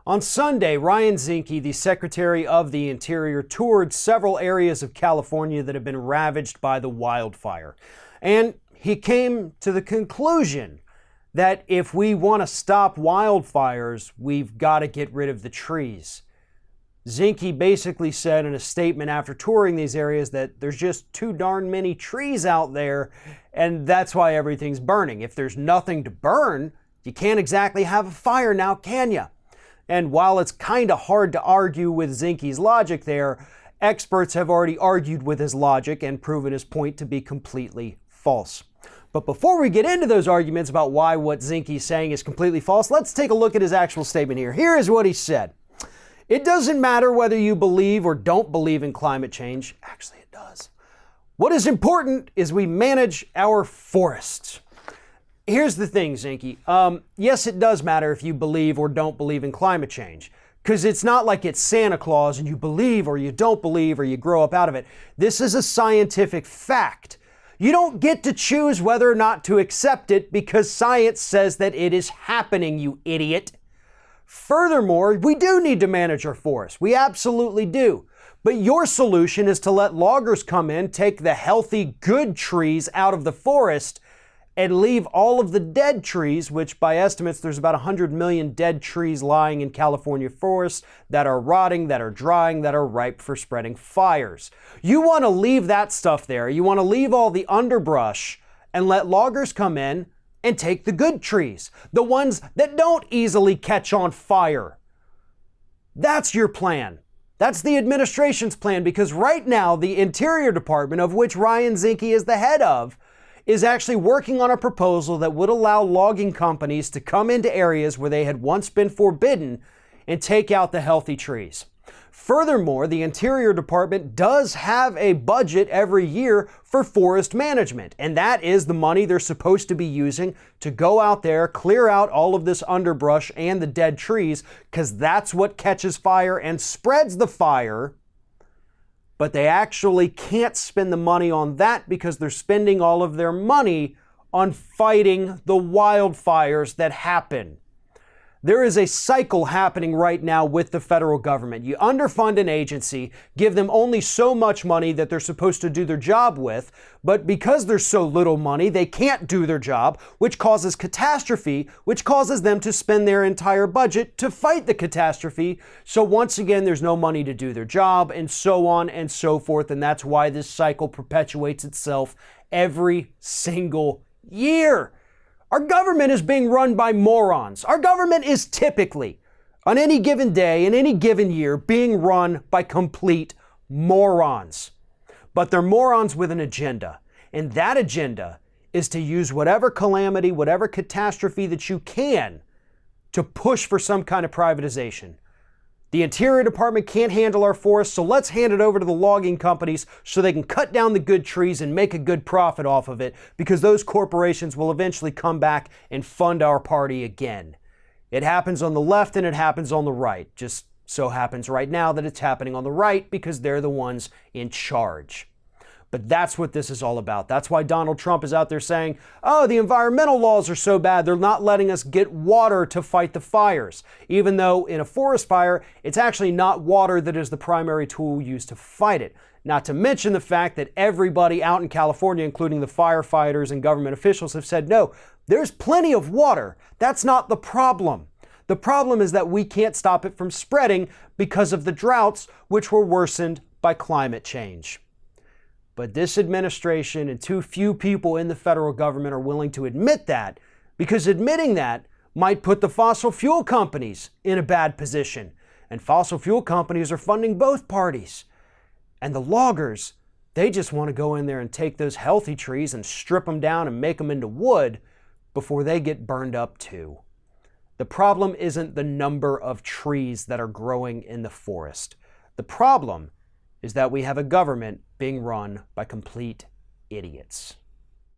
On Sunday, Ryan Zinke, the Secretary of the Interior, toured several areas of California that have been ravaged by the wildfire. And he came to the conclusion that if we want to stop wildfires, we've got to get rid of the trees. Zinke basically said in a statement after touring these areas that there's just too darn many trees out there, and that's why everything's burning. If there's nothing to burn, you can't exactly have a fire now, can you? And while it's kind of hard to argue with Zinke's logic there, experts have already argued with his logic and proven his point to be completely false. But before we get into those arguments about why what Zinke's saying is completely false, let's take a look at his actual statement here. Here is what he said. It doesn't matter whether you believe or don't believe in climate change. Actually, it does. What is important is we manage our forests. Here's the thing, Zinke. Yes, it does matter if you believe or don't believe in climate change, because it's not like it's Santa Claus and you believe or you don't believe or you grow up out of it. This is a scientific fact. You don't get to choose whether or not to accept it because science says that it is happening, you idiot. Furthermore, we do need to manage our forests. We absolutely do. But your solution is to let loggers come in, take the healthy, good trees out of the forest, and leave all of the dead trees, which by estimates there's about 100 million dead trees lying in California forests that are rotting, that are drying, that are ripe for spreading fires. You want to leave that stuff there. You want to leave all the underbrush and let loggers come in and take the good trees, the ones that don't easily catch on fire. That's your plan. That's the administration's plan, because right now the Interior Department, of which Ryan Zinke is the head of, is actually working on a proposal that would allow logging companies to come into areas where they had once been forbidden and take out the healthy trees. Furthermore, the Interior Department does have a budget every year for forest management, and that is the money they're supposed to be using to go out there, clear out all of this underbrush and the dead trees, because that's what catches fire and spreads the fire. But they actually can't spend the money on that because they're spending all of their money on fighting the wildfires that happen. There is a cycle happening right now with the federal government. You underfund an agency, give them only so much money that they're supposed to do their job with, but because there's so little money, they can't do their job, which causes catastrophe, which causes them to spend their entire budget to fight the catastrophe. So once again, there's no money to do their job, and so on and so forth, and that's why this cycle perpetuates itself every single year. Our government is being run by morons. Our government is typically, on any given day, in any given year, being run by complete morons. But they're morons with an agenda. And that agenda is to use whatever calamity, whatever catastrophe that you can to push for some kind of privatization. The Interior Department can't handle our forests, so let's hand it over to the logging companies so they can cut down the good trees and make a good profit off of it, because those corporations will eventually come back and fund our party again. It happens on the left and it happens on the right. Just so happens right now that it's happening on the right because they're the ones in charge. But that's what this is all about. That's why Donald Trump is out there saying, oh, the environmental laws are so bad, they're not letting us get water to fight the fires. Even though in a forest fire, it's actually not water that is the primary tool used to fight it. Not to mention the fact that everybody out in California, including the firefighters and government officials, have said, no, there's plenty of water. That's not the problem. The problem is that we can't stop it from spreading because of the droughts, which were worsened by climate change. But this administration and too few people in the federal government are willing to admit that, because admitting that might put the fossil fuel companies in a bad position. And fossil fuel companies are funding both parties. And the loggers, they just want to go in there and take those healthy trees and strip them down and make them into wood before they get burned up too. The problem isn't the number of trees that are growing in the forest. The problem is that we have a government being run by complete idiots.